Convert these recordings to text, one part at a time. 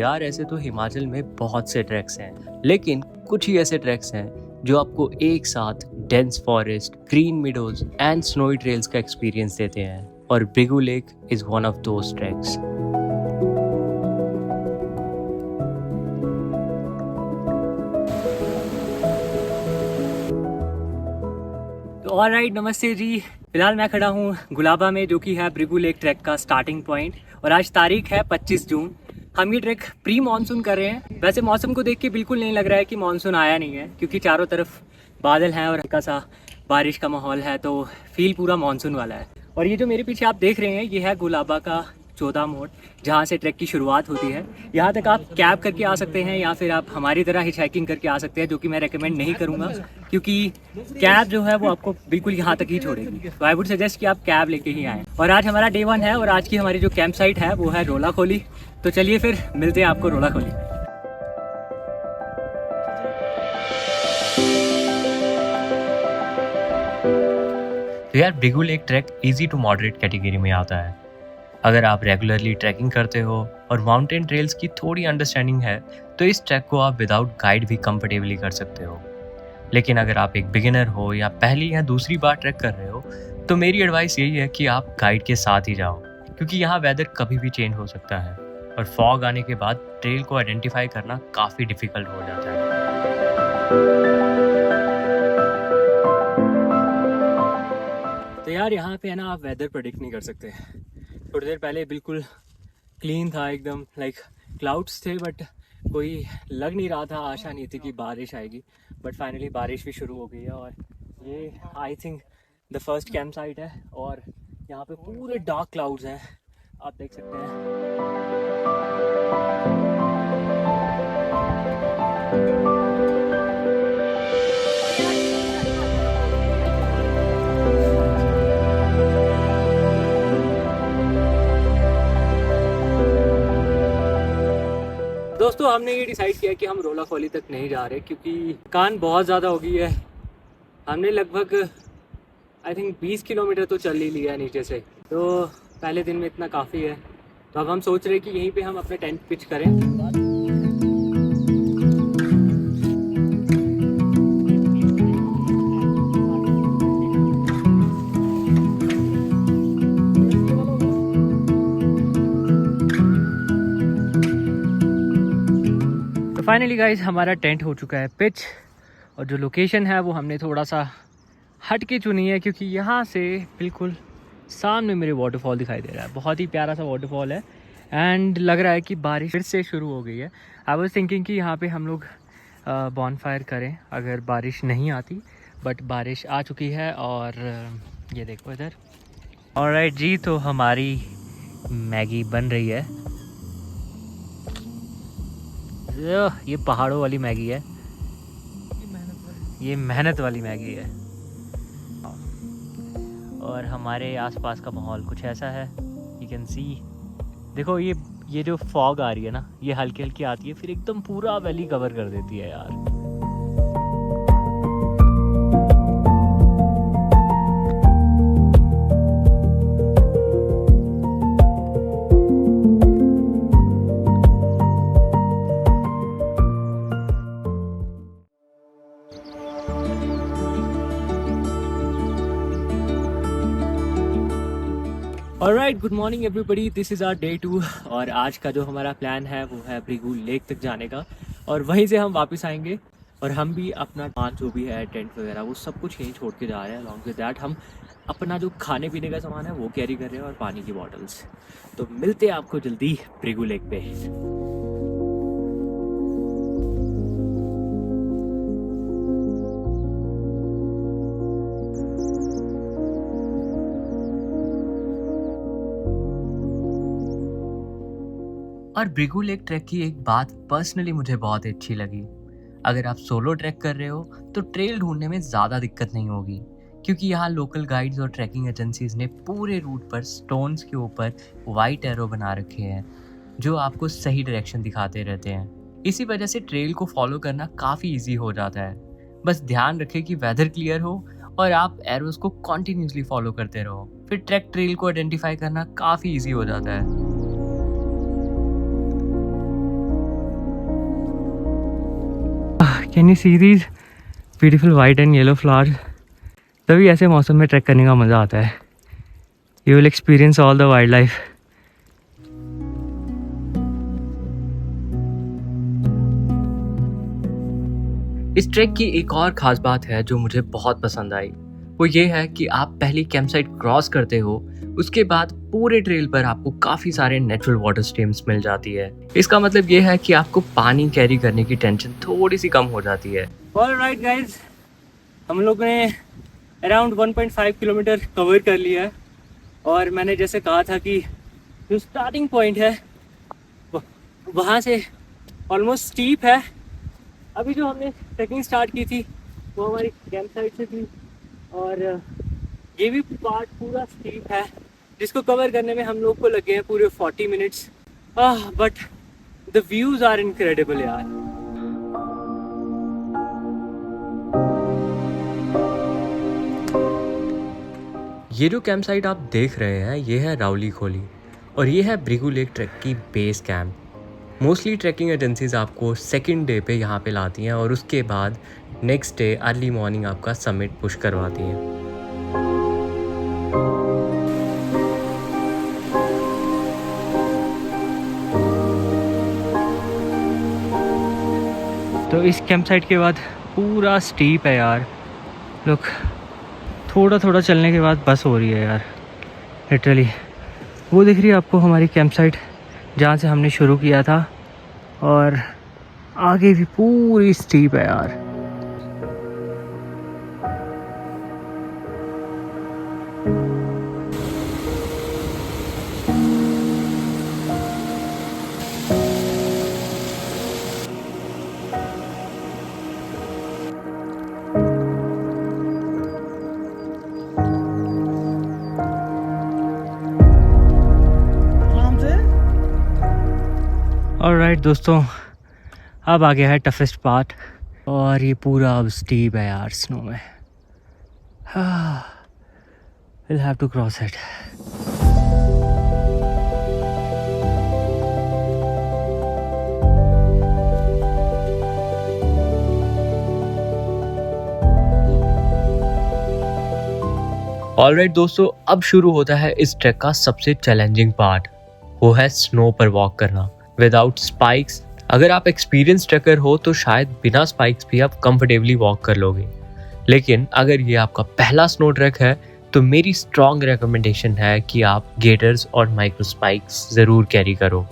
यार ऐसे तो हिमाचल में बहुत से ट्रैक्स हैं, लेकिन कुछ ही ऐसे ट्रैक्स हैं जो आपको एक साथ dense forest, green meadows and snowy trails का एक्सपीरियंस देते हैं, और Bhrigu lake is one of those tracks. तो ऑलराइट, नमस्ते जी। फिलहाल मैं खड़ा हूँ गुलाबा में, जो कि है ब्रिगू लेक ट्रैक का स्टार्टिंग पॉइंट, और आज तारीख है 25 जून। हम ये ट्रैक प्री मानसून कर रहे हैं। वैसे मौसम को देख के बिल्कुल नहीं लग रहा है कि मानसून आया नहीं है, क्योंकि चारों तरफ बादल हैं और हल्का सा बारिश का माहौल है, तो फील पूरा मानसून वाला है। और ये जो मेरे पीछे आप देख रहे हैं, ये है गुलाबा का 14 मोड़, जहाँ से ट्रैक की शुरुआत होती है। यहाँ तक आप कैब करके आ सकते हैं, या फिर आप हमारी तरह हिच हाइकिंग करके आ सकते हैं, जो कि मैं रेकमेंड नहीं करूँगा, क्योंकि कैब जो है वो आपको बिल्कुल यहाँ तक ही छोड़ेगी। तो आई वुड सजेस्ट कि आप कैब लेके ही आएँ। और आज हमारा डे 1 है, और आज की हमारी जो कैंप साइट है वो है रोला खोली। तो चलिए फिर मिलते हैं आपको रोला खोली। तो यार, Bhrigu lake trek easy to moderate category में आता है। अगर आप रेगुलरली ट्रैकिंग करते हो और माउंटेन ट्रेल्स की थोड़ी अंडरस्टैंडिंग है, तो इस ट्रैक को आप विदाउट गाइड भी कंफर्टेबली कर सकते हो। लेकिन अगर आप एक बिगिनर हो या पहली या दूसरी बार ट्रैक कर रहे हो, तो मेरी एडवाइस यही है कि आप गाइड के साथ ही जाओ, क्योंकि यहाँ वेदर कभी भी चेंज हो सकता है, और फॉग आने के बाद ट्रेल को आइडेंटिफाई करना काफ़ी डिफिकल्ट हो जाता है। तो यार, यहाँ पे है ना, आप वेदर प्रेडिक्ट नहीं कर सकते। थोड़ी देर पहले बिल्कुल क्लीन था एकदम, लाइक क्लाउड्स थे, बट कोई लग नहीं रहा था, आशा नहीं थी कि बारिश आएगी। बट फाइनली बारिश भी शुरू हो गई है, और ये I think the first camp site है, और यहाँ पे पूरे डार्क क्लाउड्स हैं, आप देख सकते हैं। दोस्तों, हमने ये डिसाइड किया कि हम रोला खोली तक नहीं जा रहे, क्योंकि कान बहुत ज़्यादा हो गई है। हमने लगभग आई थिंक 20 किलोमीटर तो चल ही लिया है नीचे से, तो पहले दिन में इतना काफ़ी है। तो अब हम सोच रहे हैं कि यहीं पे हम अपने टेंट पिच करें। फाइनली गाइज, हमारा टेंट हो चुका है पिच, और जो लोकेशन है वो हमने थोड़ा सा हट के चुनी है, क्योंकि यहाँ से बिल्कुल सामने मेरे वाटरफॉल दिखाई दे रहा है। बहुत ही प्यारा सा वाटरफॉल है, एंड लग रहा है कि बारिश फिर से शुरू हो गई है। आई वाज थिंकिंग कि यहाँ पे हम लोग बॉनफायर करें अगर बारिश नहीं आती, बट बारिश आ चुकी है, और ये देखो इधर। ऑलराइट जी, तो हमारी मैगी बन रही है। ये पहाड़ों वाली मैगी है, ये मेहनत वाली मैगी है। और हमारे आसपास का माहौल कुछ ऐसा है, यू कैन सी। देखो, ये जो फॉग आ रही है ना, ये हल्की हल्की आती है, फिर एकदम पूरा वैली कवर कर देती है यार। Alright, good morning everybody, this is our day 2। और आज का जो हमारा प्लान है वो है ब्रिगू लेक तक जाने का, और वहीं से हम वापस आएंगे। और हम भी अपना सामान जो भी है, टेंट वगैरह, वो सब कुछ यहीं छोड़ के जा रहे हैं। अलॉन्ग विद दैट हम अपना जो खाने पीने का सामान है वो कैरी कर रहे हैं, और पानी की बॉटल्स। तो मिलते हैं आपको जल्दी ब्रिगू लेक पे। और ब्रिगू लेक ट्रैक की एक बात पर्सनली मुझे बहुत अच्छी लगी। अगर आप सोलो ट्रैक कर रहे हो तो ट्रेल ढूंढने में ज़्यादा दिक्कत नहीं होगी, क्योंकि यहाँ लोकल गाइड्स और ट्रैकिंग एजेंसीज ने पूरे रूट पर स्टोन्स के ऊपर वाइट एरो बना रखे हैं, जो आपको सही डायरेक्शन दिखाते रहते हैं। इसी वजह से ट्रेल को फॉलो करना काफ़ी इजी हो जाता है। बस ध्यान रखें कि वेदर क्लियर हो और आप एरोज को कॉन्टिन्यूसली फॉलो करते रहो, फिर ट्रैक ट्रेल को आइडेंटिफाई करना काफ़ी इजी हो जाता है। Can you see these beautiful white and yellow flowers? तभी ऐसे मौसम में ट्रैक करने का मज़ा आता है. You will experience all the wild life. इस ट्रैक की एक और ख़ास बात है जो मुझे बहुत पसंद आई. वो ये है कि आप पहली कैंप साइट क्रॉस करते हो, उसके बाद पूरे ट्रेल पर आपको काफ़ी सारे नेचुरल वाटर स्ट्रीम्स मिल जाती है. इसका मतलब ये है कि आपको पानी कैरी करने की टेंशन थोड़ी सी कम हो जाती है. ऑलराइट गाइस, हम लोग ने अराउंड 1.5 किलोमीटर कवर कर लिया है. और मैंने जैसे कहा था कि जो स्टार्टिंग पॉइंट है वहाँ से ऑलमोस्ट स्टीप है. अभी जो हमने ट्रैकिंग स्टार्ट की थी वो हमारी कैंप साइट से थी, और ये भी पार्ट पूरा स्टीप है जिसको कवर करने में हम लोग को लगे हैं पूरे 40 minutes. But the views are incredible यार. ये जो कैंप साइट आप देख रहे हैं ये है रावली खोली, और ये है ब्रिगू लेक ट्रैक की base camp. Mostly trekking agencies आपको सेकंड डे पे यहाँ पे लाती हैं और उसके बाद नेक्स्ट डे अर्ली मॉर्निंग आपका समिट पुश करवाती हैं. तो इस कैंप साइट के बाद पूरा स्टीप है यार. लोग थोड़ा थोड़ा चलने के बाद बस हो रही है यार लिटरली. वो दिख रही है आपको हमारी कैंप साइट जहाँ से हमने शुरू किया था, और आगे भी पूरी स्टीप है यार. ऑलराइट दोस्तों, अब आ गया है टफेस्ट पार्ट, और ये पूरा अब स्टीप है यार स्नो में. Will have to cross it. Alright दोस्तों, अब शुरू होता है इस ट्रैक का सबसे चैलेंजिंग पार्ट. वो है स्नो पर वॉक करना विदाउट स्पाइक्स. अगर आप एक्सपीरियंस ट्रैकर हो तो शायद बिना स्पाइक्स भी आप कंफर्टेबली वॉक कर लोगे, लेकिन अगर ये आपका पहला स्नो ट्रैक है तो मेरी स्ट्रॉन्ग रिकमेंडेशन है कि आप गेटर्स और माइक्रो स्पाइक्स ज़रूर कैरी करो.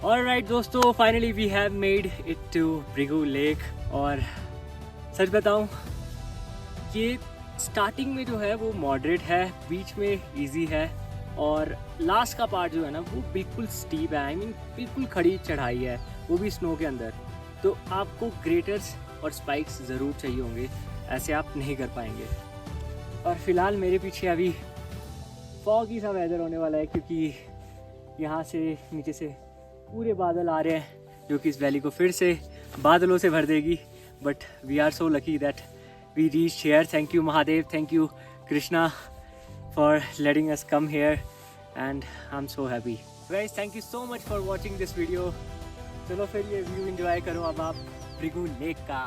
ऑलराइट दोस्तों, finally we have made it to Bhrigu lake. और सच बताऊं, ये स्टार्टिंग में जो है वो मॉडरेट है, बीच में इजी है, और लास्ट का पार्ट जो है ना वो बिल्कुल स्टीप है. आई मीन बिल्कुल खड़ी चढ़ाई है, वो भी स्नो के अंदर. तो आपको ग्रेटर्स और स्पाइक्स ज़रूर चाहिए होंगे, ऐसे आप नहीं कर पाएंगे. और फिलहाल मेरे पीछे अभी फॉगी सा वेदर होने वाला है, क्योंकि यहाँ से नीचे से पूरे बादल आ रहे हैं जो कि इस वैली को फिर से बादलों से भर देगी. But we are so lucky that we reach here. Thank you Mahadev, thank you Krishna for letting us come here, and I am so happy. Guys, thank you so much for watching this video. चलो फिर ये view enjoy करो अब आप Bhrigu lake का.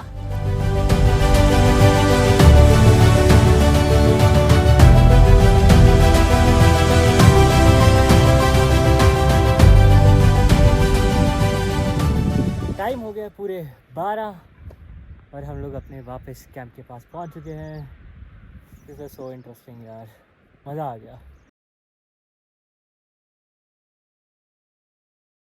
Time हो गया पूरे 12 और हम लोग अपने वापस कैंप के पास पहुंच चुके हैं. दिस इज सो इंटरेस्टिंग यार, मज़ा आ गया.